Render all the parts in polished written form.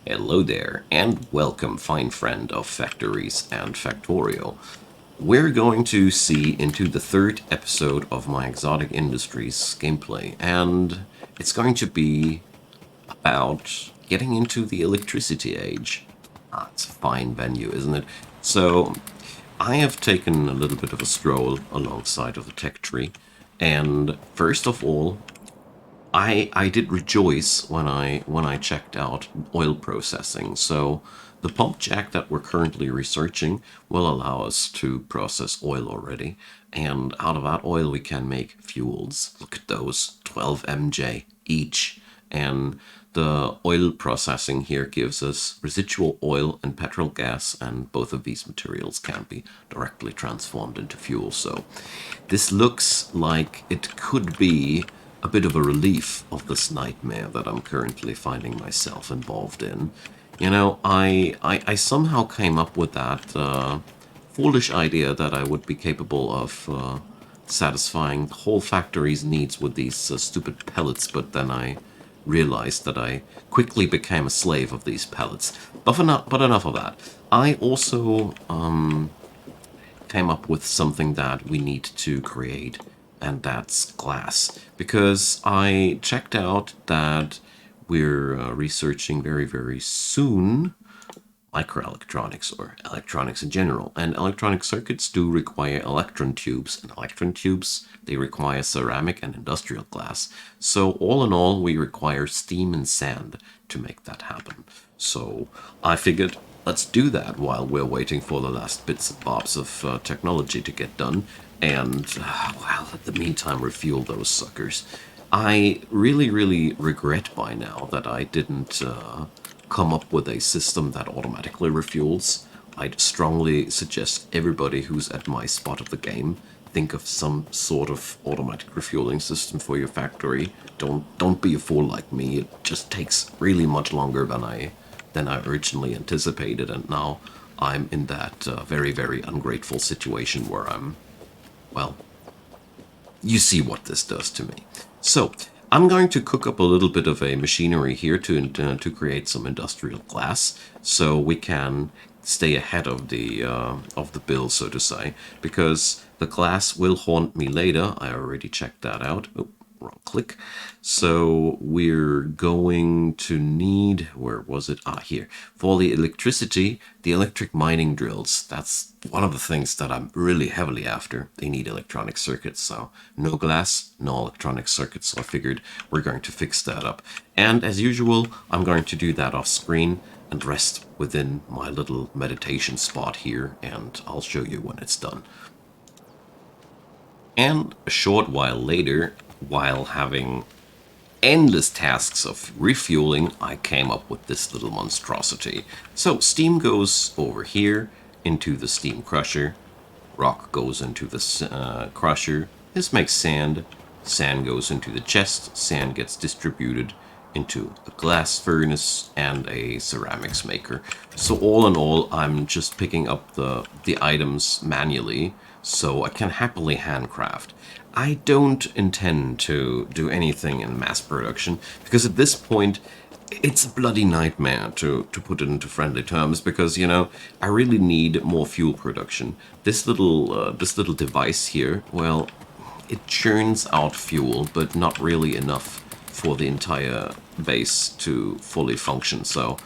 Hello there, and welcome, fine friend of Factories and Factorio. We're going to see into the third episode of my Exotic Industries gameplay, and it's going to be about getting into the electricity age. It's a fine venue, isn't it? So, I have taken a little bit of a stroll alongside of the tech tree, and first of all, I did rejoice when I checked out oil processing. So the pump jack that we're currently researching will allow us to process oil already, and out of that oil we can make fuels. Look at those, 12 MJ each. And the oil processing here gives us residual oil and petrol gas, and both of these materials can be directly transformed into fuel. So this looks like it could be a bit of a relief of this nightmare that I'm currently finding myself involved in. You know, I somehow came up with that foolish idea that I would be capable of satisfying the whole factory's needs with these stupid pellets, but then I realized that I quickly became a slave of these pellets. But enough of that. I also came up with something that we need to create, and that's glass. Because I checked out that we're researching very, very soon microelectronics or electronics in general. And electronic circuits do require electron tubes, and electron tubes, they require ceramic and industrial glass. So all in all, we require steam and sand to make that happen. So I figured let's do that while we're waiting for the last bits and bobs of technology to get done. And, well, in the meantime, refuel those suckers. I really, really regret by now that I didn't come up with a system that automatically refuels. I'd strongly suggest everybody who's at my spot of the game think of some sort of automatic refueling system for your factory. Don't be a fool like me. It just takes really much longer than I originally anticipated, and now I'm in that very, very ungrateful situation where well, you see what this does to me. So I'm going to cook up a little bit of a machinery here to create some industrial glass, so we can stay ahead of the bill, so to say, because the glass will haunt me later. I already checked that out. Oh, wrong click. So we're going to need, where was it? Ah, here. For the electricity, the electric mining drills. That's one of the things that I'm really heavily after. They need electronic circuits, so no glass, no electronic circuits. So I figured we're going to fix that up. And as usual, I'm going to do that off screen and rest within my little meditation spot here, and I'll show you when it's done. And a short while later, while having endless tasks of refueling, I came up with this little monstrosity. So steam goes over here into the steam crusher, rock goes into the crusher, this makes sand, sand goes into the chest, sand gets distributed into a glass furnace and a ceramics maker. So all in all, I'm just picking up the items manually, so I can happily handcraft. I don't intend to do anything in mass production, because at this point, it's a bloody nightmare to put it into friendly terms, because I really need more fuel production. This little device here, well, it churns out fuel, but not really enough for the entire base to fully function. So,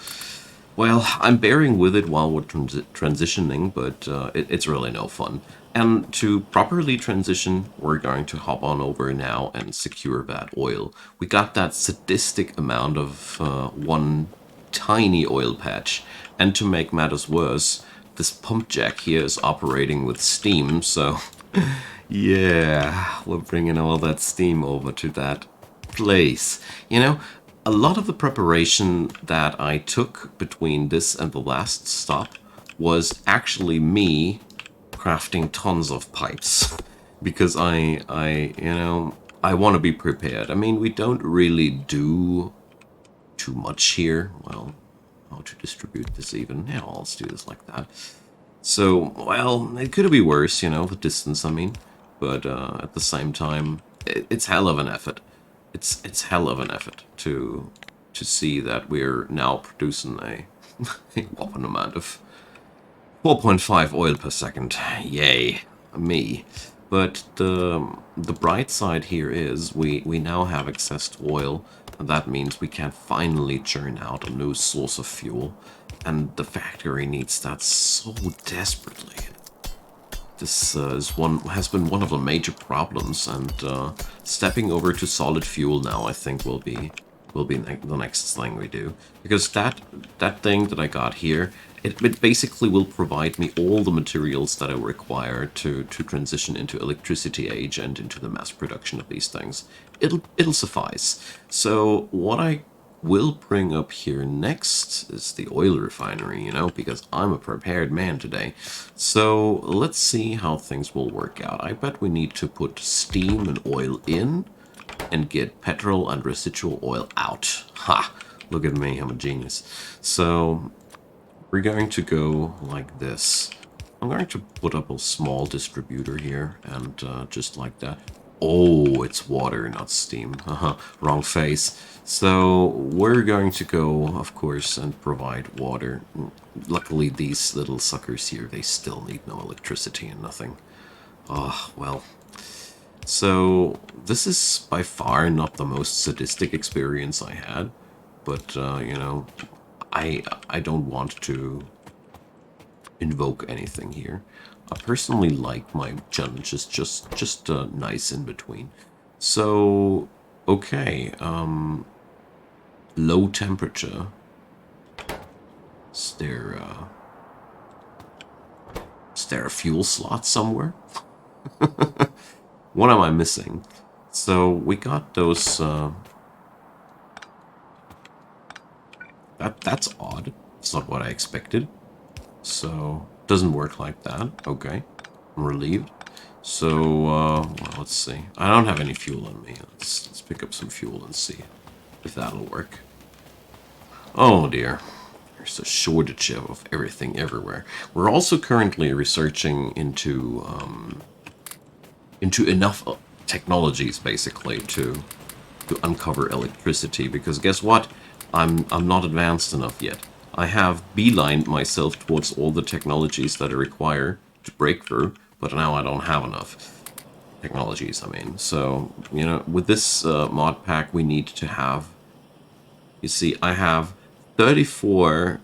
well, I'm bearing with it while we're transitioning, but it's really no fun. And to properly transition, we're going to hop on over now and secure that oil. We got that sadistic amount of one tiny oil patch. And to make matters worse, this pump jack here is operating with steam, so yeah, we're bringing all that steam over to that place. A lot of the preparation that I took between this and the last stop was actually me crafting tons of pipes because I want to be prepared. I mean, we don't really do too much here. Well, how to distribute this even? Yeah, well, let's do this like that. So, well, it could be worse, the distance, I mean. But at the same time, it's hell of an effort. It's hell of an effort to see that we're now producing a, a whopping amount of 4.5 oil per second. Yay, me. But the bright side here is we now have access to oil, and that means we can finally churn out a new source of fuel, and the factory needs that so desperately. This has been one of the major problems, and stepping over to solid fuel now, I think, will be the next thing we do, because that thing that I got here, it basically will provide me all the materials that I require to transition into electricity age and into the mass production of these things. It'll suffice. So what I will bring up here next is the oil refinery, you know, because I'm a prepared man today. So let's see how things will work out. I bet we need to put steam and oil in and get petrol and residual oil out. Ha! Look at me, I'm a genius. So we're going to go like this. I'm going to put up a small distributor here, and just like that. Oh, it's water, not steam. Wrong face. So we're going to go, of course, and provide water. Luckily, these little suckers here, they still need no electricity and nothing. Oh, well. So this is by far not the most sadistic experience I had, but, you know, I don't want to invoke anything here. I personally like my challenges just nice in between. So, okay, low temperature. Is there a fuel slot somewhere? What am I missing? So we got those. That's odd. It's not what I expected. So doesn't work like that. Okay, I'm relieved. So well, let's see. I don't have any fuel on me. Let's pick up some fuel and see if that'll work. Oh dear. There's a shortage of everything everywhere. We're also currently researching into enough technologies basically to uncover electricity, because guess what? I'm not advanced enough yet. I have beelined myself towards all the technologies that I require to break through, but now I don't have enough technologies, I mean. So, you know, with this mod pack, we need to have, you see, I have 34%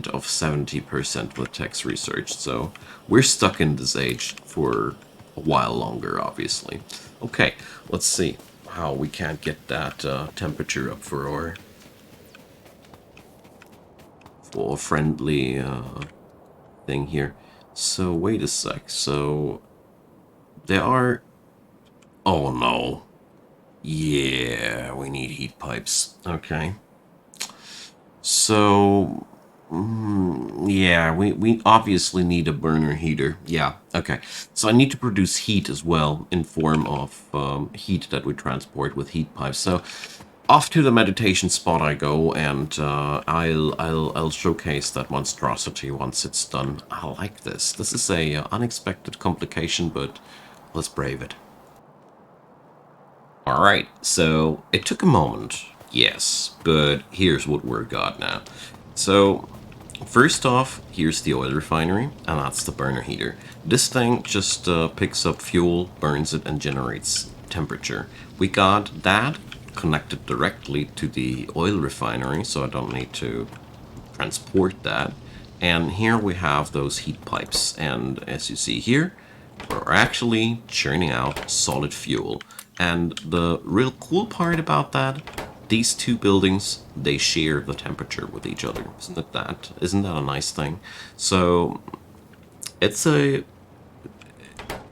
of 70% with text research, so we're stuck in this age for a while longer, obviously. Okay, let's see how we can get that temperature up for a friendly thing here. So wait a sec. So there are. Oh no. Yeah, we need heat pipes. Okay. So yeah, we obviously need a burner heater. Yeah, okay. So I need to produce heat as well in form of heat that we transport with heat pipes. So off to the meditation spot I go, and I'll showcase that monstrosity once it's done. I like this. This is a unexpected complication, but let's brave it. All right. So it took a moment, yes, but here's what we're got now. So first off, here's the oil refinery, and that's the burner heater. This thing just picks up fuel, burns it, and generates temperature. We got that connected directly to the oil refinery, so I don't need to transport that. And here we have those heat pipes, and as you see here, we're actually churning out solid fuel. And the real cool part about that, these two buildings, they share the temperature with each other. Isn't that a nice thing? So it's a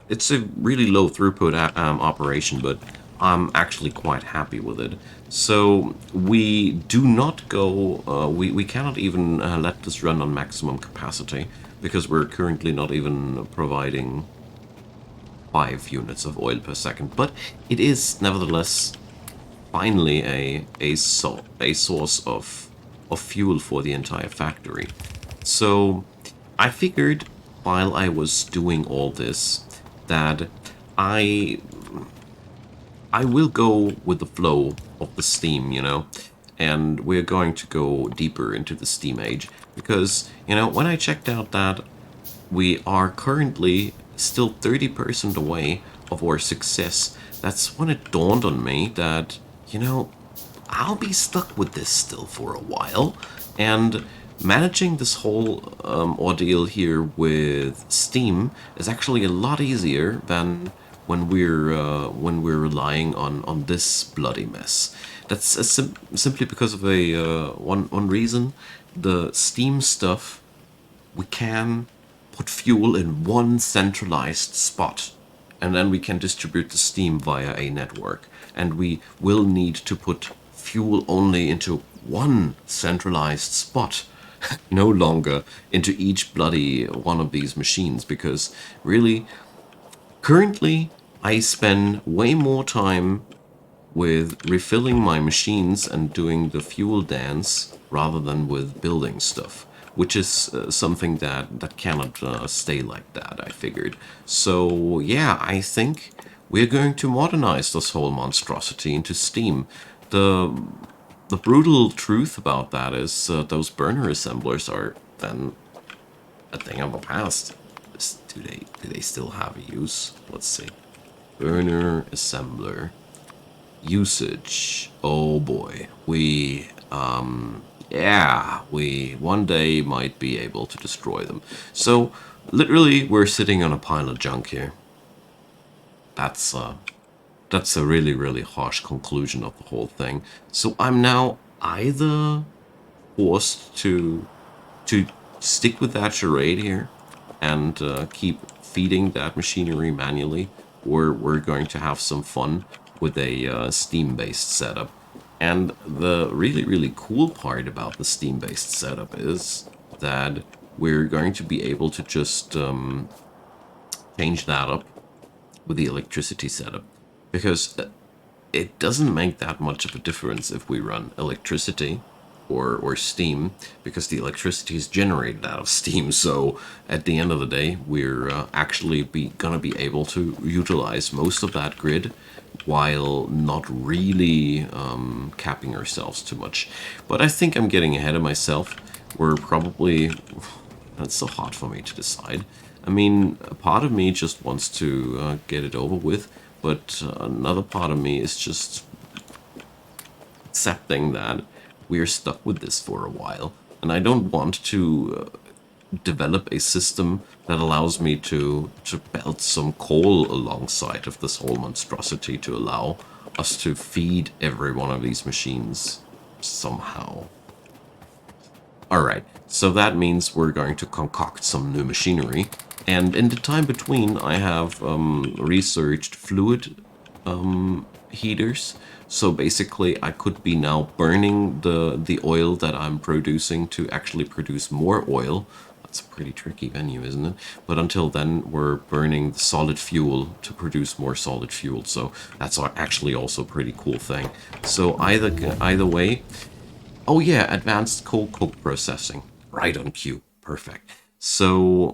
really low throughput operation, but I'm actually quite happy with it. So we do not go, we cannot even let this run on maximum capacity, because we're currently not even providing 5 units of oil per second. But it is nevertheless finally a source of fuel for the entire factory. So I figured while I was doing all this that I I will go with the flow of the Steam, you know, and we're going to go deeper into the Steam age because, you know, when I checked out that we are currently still 30% away of our success, that's when it dawned on me that, you know, I'll be stuck with this still for a while. And managing this whole ordeal here with Steam is actually a lot easier than when we're relying on this bloody mess. That's simply because of a one reason. The Steam stuff, we can put fuel in one centralized spot, and then we can distribute the steam via a network. And we will need to put fuel only into one centralized spot, no longer into each bloody one of these machines, because really, currently, I spend way more time with refilling my machines and doing the fuel dance rather than with building stuff, which is something that cannot stay like that, I figured. So yeah, I think we're going to modernize this whole monstrosity into Steam. The the brutal truth about that is those burner assemblers are then a thing of the past. Do they still have a use? Let's see. Burner assembler. Usage. Oh boy. We one day might be able to destroy them. So, literally, we're sitting on a pile of junk here. That's, uh, that's a really, really harsh conclusion of the whole thing. So I'm now either forced to stick with that charade here and keep feeding that machinery manually, or we're going to have some fun with a Steam-based setup. And the really, really cool part about the Steam-based setup is that we're going to be able to just change that up with the electricity setup. Because it doesn't make that much of a difference if we run electricity or steam, because the electricity is generated out of steam. So at the end of the day, we're actually gonna be able to utilize most of that grid while not really capping ourselves too much. But I think I'm getting ahead of myself. We're probably... That's so hard for me to decide. I mean, a part of me just wants to get it over with, but another part of me is just accepting that we're stuck with this for a while. And I don't want to develop a system that allows me to belt some coal alongside of this whole monstrosity to allow us to feed every one of these machines somehow. Alright, so that means we're going to concoct some new machinery. And in the time between, I have researched fluid heaters. So basically, I could be now burning the oil that I'm producing to actually produce more oil. That's a pretty tricky venue, isn't it? But until then, we're burning the solid fuel to produce more solid fuel. So that's actually also a pretty cool thing. So either way, oh yeah, advanced coal coke processing. Right on cue. Perfect. So,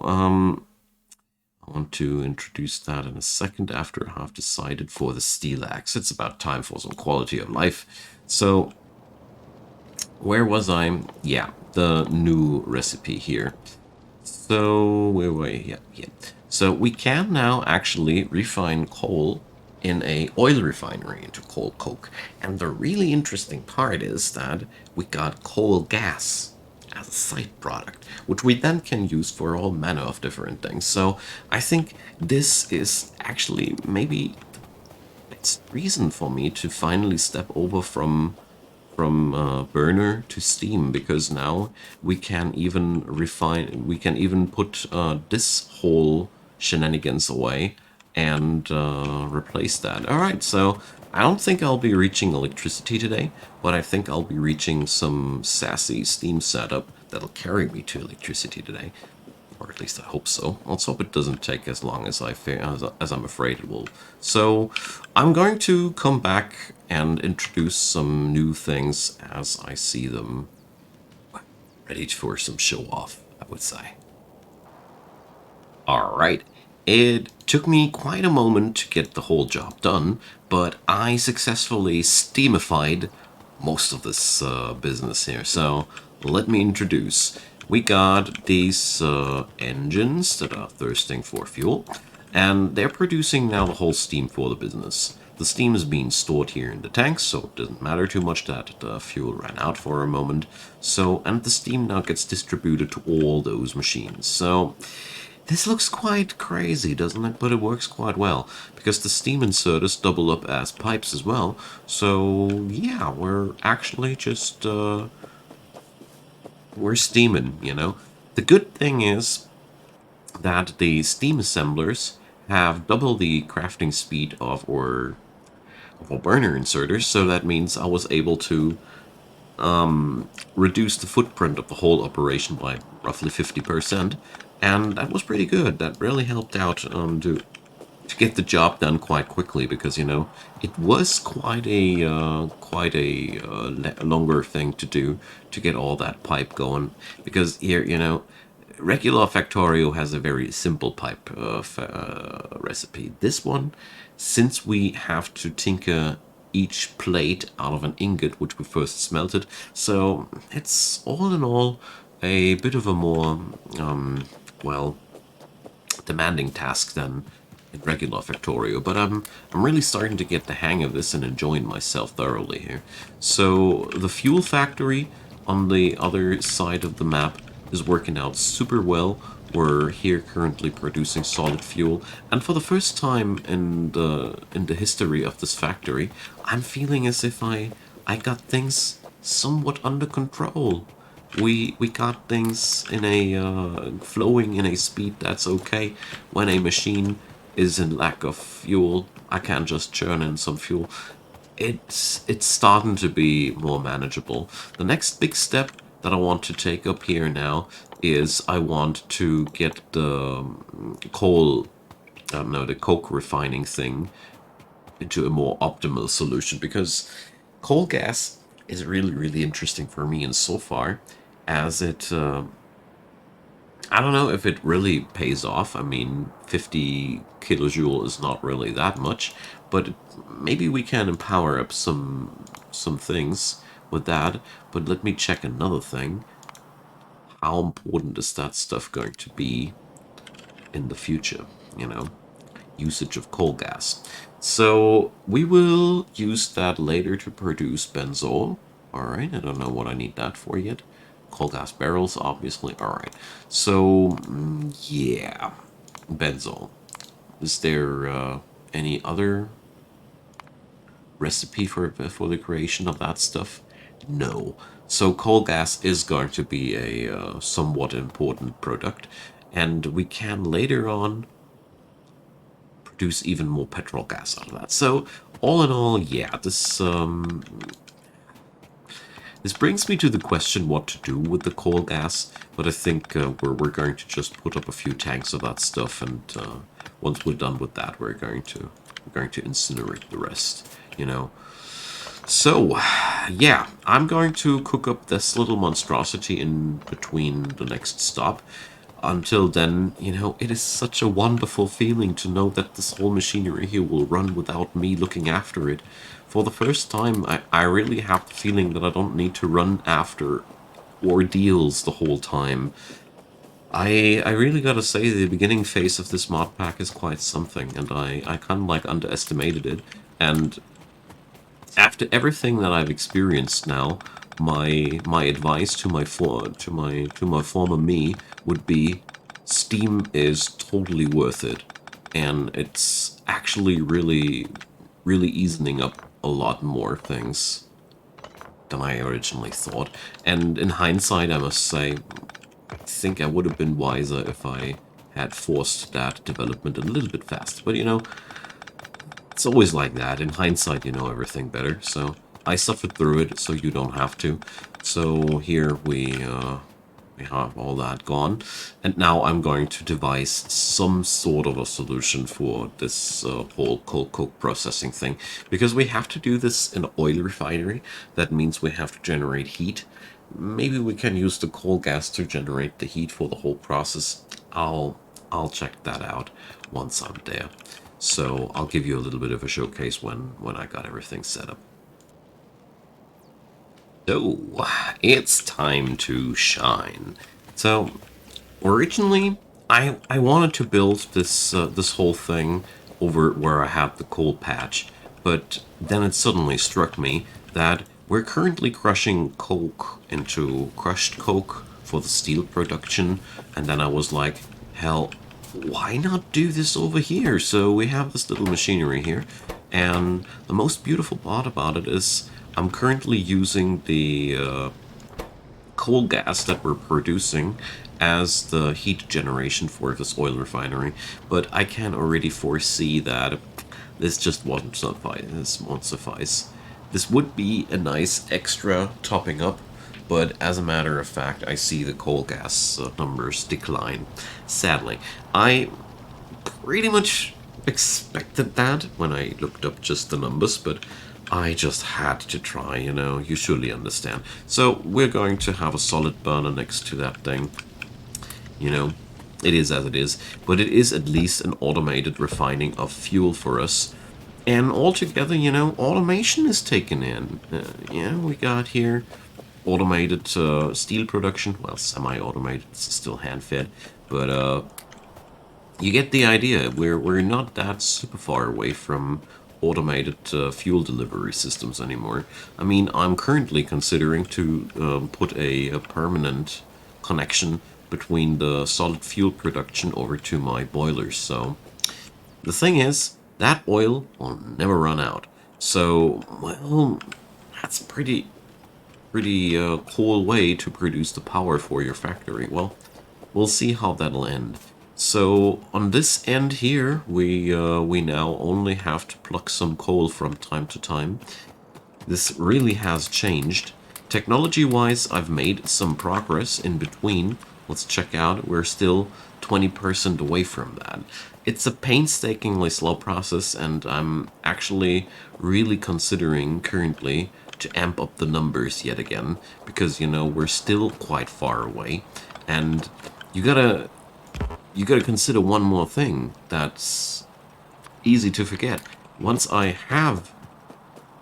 I want to introduce that in a second after I have decided for the steel axe. It's about time for some quality of life. So, where was I? Yeah, the new recipe here. So, where were we? Yeah. So, we can now actually refine coal in a oil refinery into coal coke. And the really interesting part is that we got coal gas as a side product, which we then can use for all manner of different things. So I think this is actually maybe the best reason for me to finally step over from burner to steam, because now we can even put this whole shenanigans away and replace that. All right, so I don't think I'll be reaching electricity today, but I think I'll be reaching some sassy steam setup that'll carry me to electricity today, or at least I hope so. Let's hope it doesn't take as long as as I'm afraid it will. So I'm going to come back and introduce some new things as I see them, ready for some show off, I would say. All right. It took me quite a moment to get the whole job done, but I successfully steamified most of this business here. So let me introduce. We got these engines that are thirsting for fuel, and they're producing now the whole steam for the business. The steam is being stored here in the tanks, so it doesn't matter too much that the fuel ran out for a moment. So, and the steam now gets distributed to all those machines. So, this looks quite crazy, doesn't it? But it works quite well, because the steam inserters double up as pipes as well. So, yeah, we're actually just, we're steaming, you know? The good thing is that the steam assemblers have double the crafting speed of our burner inserters, so that means I was able to reduce the footprint of the whole operation by roughly 50%, and that was pretty good. That really helped out to get the job done quite quickly, because it was quite a longer thing to do to get all that pipe going, because here regular Factorio has a very simple pipe recipe. This one, since we have to tinker each plate out of an ingot which we first smelted, so it's all in all a bit of a more well, demanding task than in regular Factorio, but I'm really starting to get the hang of this and enjoying myself thoroughly here. So the fuel factory on the other side of the map is working out super well. We're here currently producing solid fuel, and for the first time in the history of this factory, I'm feeling as if I got things somewhat under control. We got things in a flowing in a speed that's okay. When a machine is in lack of fuel, I can just churn in some fuel. It's starting to be more manageable. The next big step that I want to take up here now is I want to get the coal, no, the coke refining thing into a more optimal solution, because coal gas is really, really interesting for me, and so far as it I don't know if it really pays off. I mean, 50 kilojoule is not really that much, but maybe we can empower up some things with that. But let me check another thing. How important is that stuff going to be in the future? You know, usage of coal gas. So we will use that later to produce benzol. All right, I don't know what I need that for yet. Coal gas barrels, obviously. All right. So yeah, benzol. Is there any other recipe for the creation of that stuff? No. So coal gas is going to be a somewhat important product, and we can later on produce even more petrol gas out of that. So all in all, yeah, this brings me to the question what to do with the coal gas. But I think we're going to just put up a few tanks of that stuff, and once we're done with that, we're going to incinerate the rest. You know. So, yeah, I'm going to cook up this little monstrosity in between the next stop. Until then, it is such a wonderful feeling to know that this whole machinery here will run without me looking after it. For the first time, I really have the feeling that I don't need to run after ordeals the whole time. I really gotta say, the beginning phase of this mod pack is quite something, and I kind of like underestimated it. And after everything that I've experienced now, my advice to my former me would be Steam is totally worth it, and it's actually really really easing up a lot more things than I originally thought. And in hindsight, I must say, I think I would have been wiser if I had forced that development a little bit faster. But it's always like that. In hindsight, you know everything better. So I suffered through it, so you don't have to. So here we have all that gone. And now I'm going to devise some sort of a solution for this whole coal coke processing thing. Because we have to do this in an oil refinery. That means we have to generate heat. Maybe we can use the coal gas to generate the heat for the whole process. I'll I'll check that out once I'm there. So I'll give you a little bit of a showcase when I got everything set up. So it's time to shine. So originally, I wanted to build this whole thing over where I had the coal patch, but then it suddenly struck me that we're currently crushing coke into crushed coke for the steel production, and then I was like, hell, why not do this over here? So we have this little machinery here, and the most beautiful part about it is I'm currently using the coal gas that we're producing as the heat generation for this oil refinery, but I can already foresee that this just won't suffice. This won't suffice. This would be a nice extra topping up, but as a matter of fact, I see the coal gas numbers decline. Sadly, I pretty much expected that when I looked up just the numbers, but I just had to try, you surely understand. So we're going to have a solid burner next to that thing. You know, it is as it is, but it is at least an automated refining of fuel for us. And altogether, automation is taken in. We got here automated steel production. Well, semi-automated, it's still hand-fed, but you get the idea. We're not that super far away from automated fuel delivery systems anymore. I mean, I'm currently considering to put a permanent connection between the solid fuel production over to my boilers. So the thing is, that oil will never run out. So, well, that's pretty cool way to produce the power for your factory. Well, we'll see how that'll end. So on this end here, we now only have to pluck some coal from time to time. This really has changed. Technology-wise, I've made some progress in between. Let's check out. We're still 20% away from that. It's a painstakingly slow process, and I'm actually really considering currently to amp up the numbers yet again, because, we're still quite far away. And you gotta consider one more thing that's easy to forget. Once I have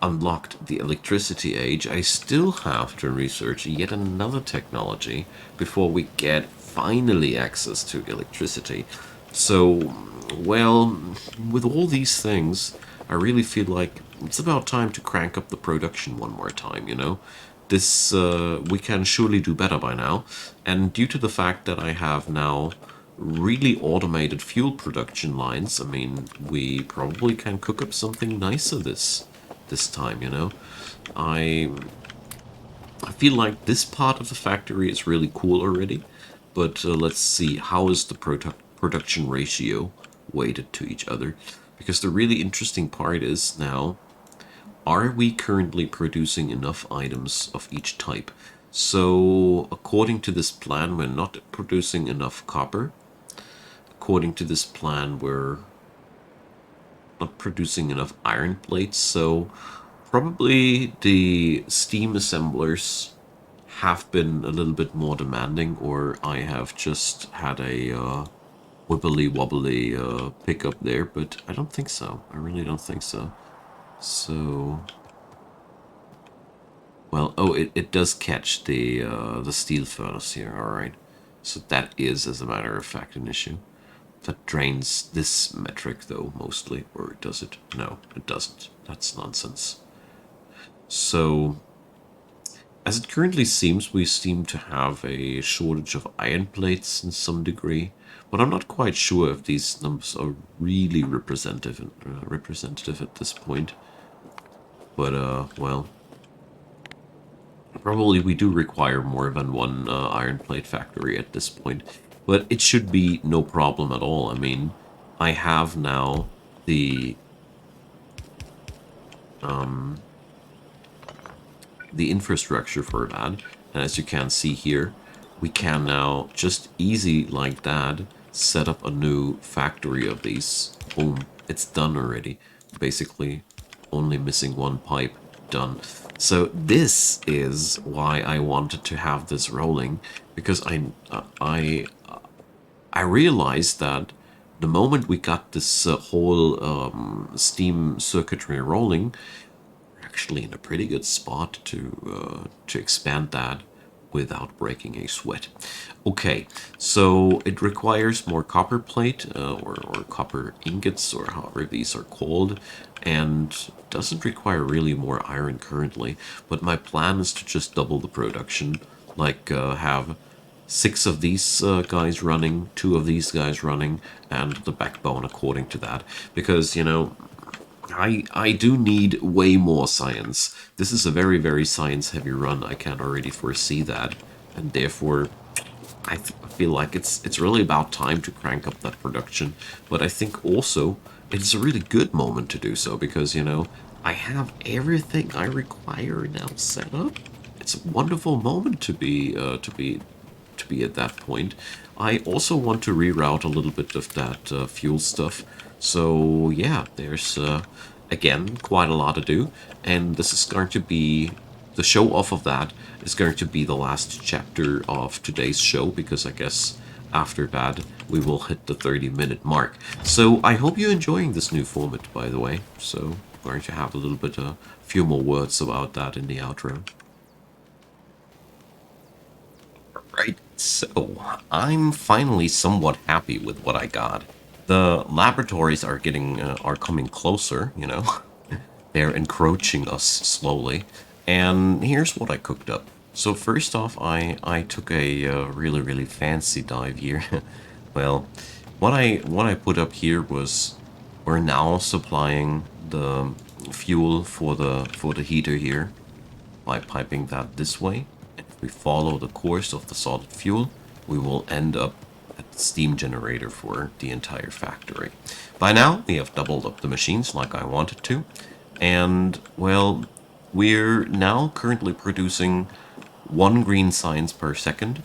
unlocked the electricity age, I still have to research yet another technology before we get finally access to electricity. So, well, with all these things, I really feel like it's about time to crank up the production one more time. This, we can surely do better by now. And due to the fact that I have now really automated fuel production lines, I mean, we probably can cook up something nicer this time. I feel like this part of the factory is really cool already, but let's see, how is the production ratio weighted to each other? Because the really interesting part is now, are we currently producing enough items of each type? So according to this plan, we're not producing enough copper. According to this plan, we're not producing enough iron plates, so probably the steam assemblers have been a little bit more demanding, or I have just had a wibbly wobbly pickup there, but I don't think so. I really don't think so. So, well, oh, it does catch the steel furnace here, alright. So that is, as a matter of fact, an issue. That drains this metric, though, mostly. Or does it? No, it doesn't. That's nonsense. So, as it currently seems, we seem to have a shortage of iron plates in some degree. But I'm not quite sure if these numbers are really representative at this point. But, well, probably we do require more than one iron plate factory at this point. But it should be no problem at all. I mean, I have now the infrastructure for that. And as you can see here, we can now just easy like that set up a new factory of these. Boom, it's done already. Basically, only missing one pipe. Done. So this is why I wanted to have this rolling, because I I realized that the moment we got this whole steam circuitry rolling, actually in a pretty good spot to expand that without breaking a sweat. Okay, so it requires more copper plate or copper ingots or however these are called, and doesn't require really more iron currently. But my plan is to just double the production, like have six of these guys running, two of these guys running, and the backbone according to that. Because, you know, I do need way more science. This is a very, very science-heavy run. I can already foresee that, and therefore, feel like it's really about time to crank up that production. But I think also it's a really good moment to do so because you know I have everything I require now set up. It's a wonderful moment to be at that point. I also want to reroute a little bit of that fuel stuff. So yeah, there's again quite a lot to do, and this is going to be the show off of that is going to be the last chapter of today's show because I guess after that we will hit the 30-minute mark. So I hope you're enjoying this new format, by the way. So I'm going to have a little bit a few more words about that in the outro. Right, so I'm finally somewhat happy with what I got. The laboratories are coming closer, you know. They're encroaching us slowly. And here's what I cooked up. So first off, I took a really really fancy dive here. Well, what I put up here was we're now supplying the fuel for the heater here by piping that this way. And if we follow the course of the solid fuel, we will end up at the steam generator for the entire factory. By now, we have doubled up the machines like I wanted to. And, well, we're now currently producing one green science per second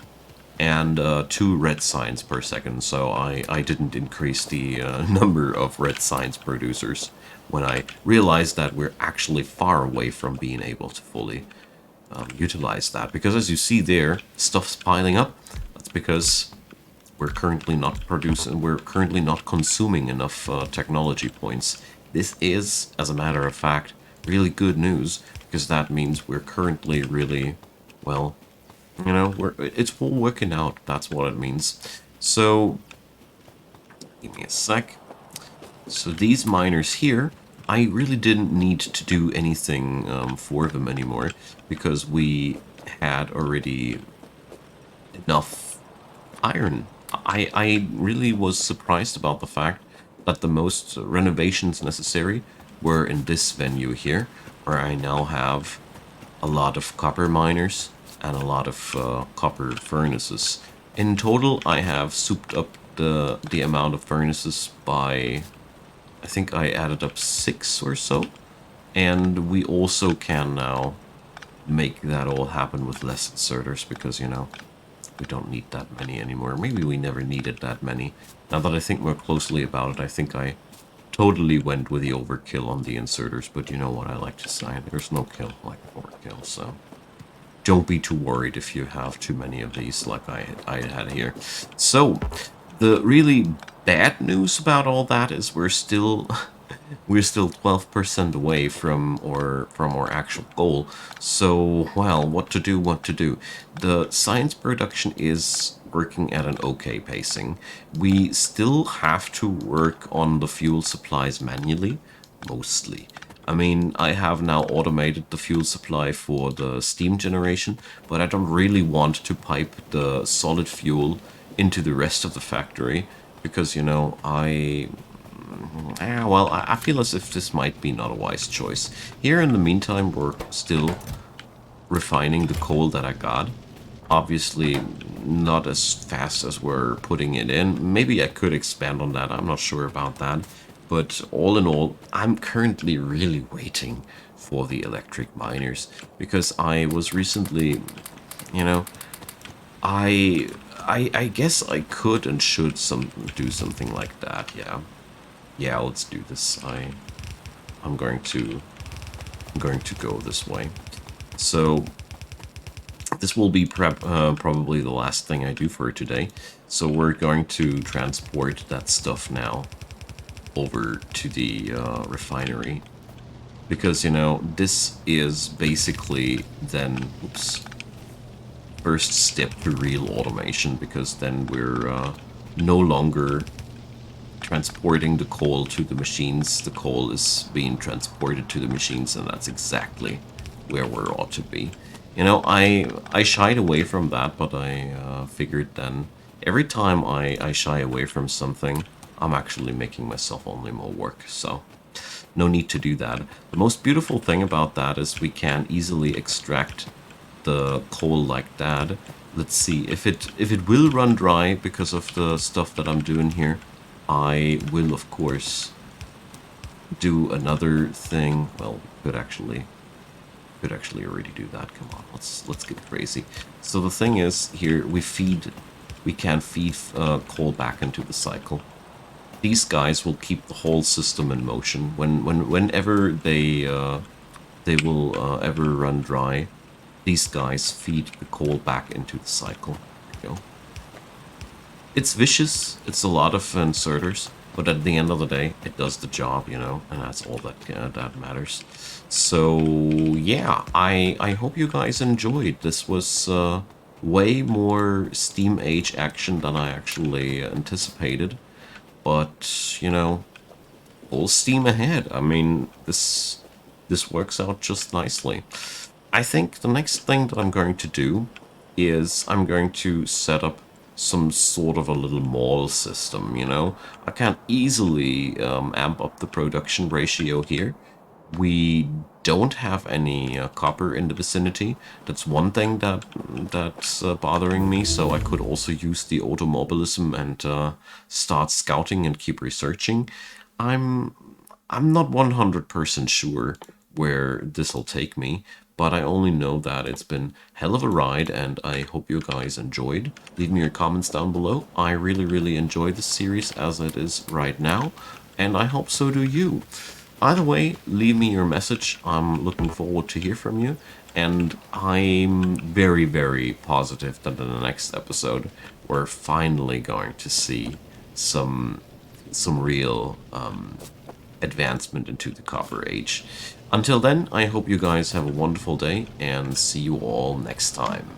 and two red signs per second. So I didn't increase the number of red signs producers when I realized that we're actually far away from being able to fully utilize that. Because as you see there, stuff's piling up. That's because we're currently not consuming enough technology points. This is, as a matter of fact, really good news because that means we're currently really, well, you know, it's all working out. That's what it means. So, give me a sec. So these miners here, I really didn't need to do anything for them anymore because we had already enough iron. I really was surprised about the fact that the most renovations necessary were in this venue here, where I now have a lot of copper miners and a lot of copper furnaces. In total, I have souped up the amount of furnaces by, I think I added up 6 or so. And we also can now make that all happen with less inserters because, you know, we don't need that many anymore. Maybe we never needed that many. Now that I think more closely about it, I think I totally went with the overkill on the inserters, but you know what I like to say, there's no kill like overkill, so don't be too worried if you have too many of these like I had here. So, the really bad news about all that is we're still 12% away from our actual goal. So, well, what to do, what to do. The science production is working at an okay pacing. We still have to work on the fuel supplies manually, mostly. I mean, I have now automated the fuel supply for the steam generation, but I don't really want to pipe the solid fuel into the rest of the factory because, you know, well, I feel as if this might be not a wise choice. Here in the meantime, we're still refining the coal that I got. Obviously, not as fast as we're putting it in. Maybe I could expand on that. I'm not sure about that. But all in all, I'm currently really waiting for the electric miners because I was recently, you know, I guess I could and should do something like that. Yeah, let's do this. I'm going to go this way. So This will be probably the last thing I do for today. So we're going to transport that stuff now over to the refinery. Because, you know, this is basically then, oops, first step to real automation, because then we're no longer transporting the coal to the machines. The coal is being transported to the machines, and that's exactly where we ought to be. You know, I shied away from that, but I figured then every time I shy away from something, I'm actually making myself only more work. So no need to do that. The most beautiful thing about that is we can easily extract the coal like that. Let's see if it will run dry because of the stuff that I'm doing here. I will of course do another thing. Well, could actually already do that. Come on, let's get crazy. So the thing is, here we can feed coal back into the cycle. These guys will keep the whole system in motion. Whenever they will ever run dry, these guys feed the coal back into the cycle. There you go. It's vicious. It's a lot of inserters, but at the end of the day, it does the job, you know, and that's all that matters. So yeah, I hope you guys enjoyed. This was way more Steam Age action than I actually anticipated, but you know, full steam ahead. I mean, this works out just nicely. I think the next thing that I'm going to do is I'm going to set up some sort of a little mall system, you know? I can't easily amp up the production ratio here. We don't have any copper in the vicinity. That's one thing that's bothering me, so I could also use the automobilism and start scouting and keep researching. I'm I'm not 100% sure where this'll take me, but I only know that it's been hell of a ride, and I hope you guys enjoyed. Leave me your comments down below. I really enjoy this series as it is right now, and I hope so do you. Either way, leave me your message. I'm looking forward to hear from you, and I'm very positive that in the next episode we're finally going to see some real advancement into the Copper Age. Until then, I hope you guys have a wonderful day and see you all next time.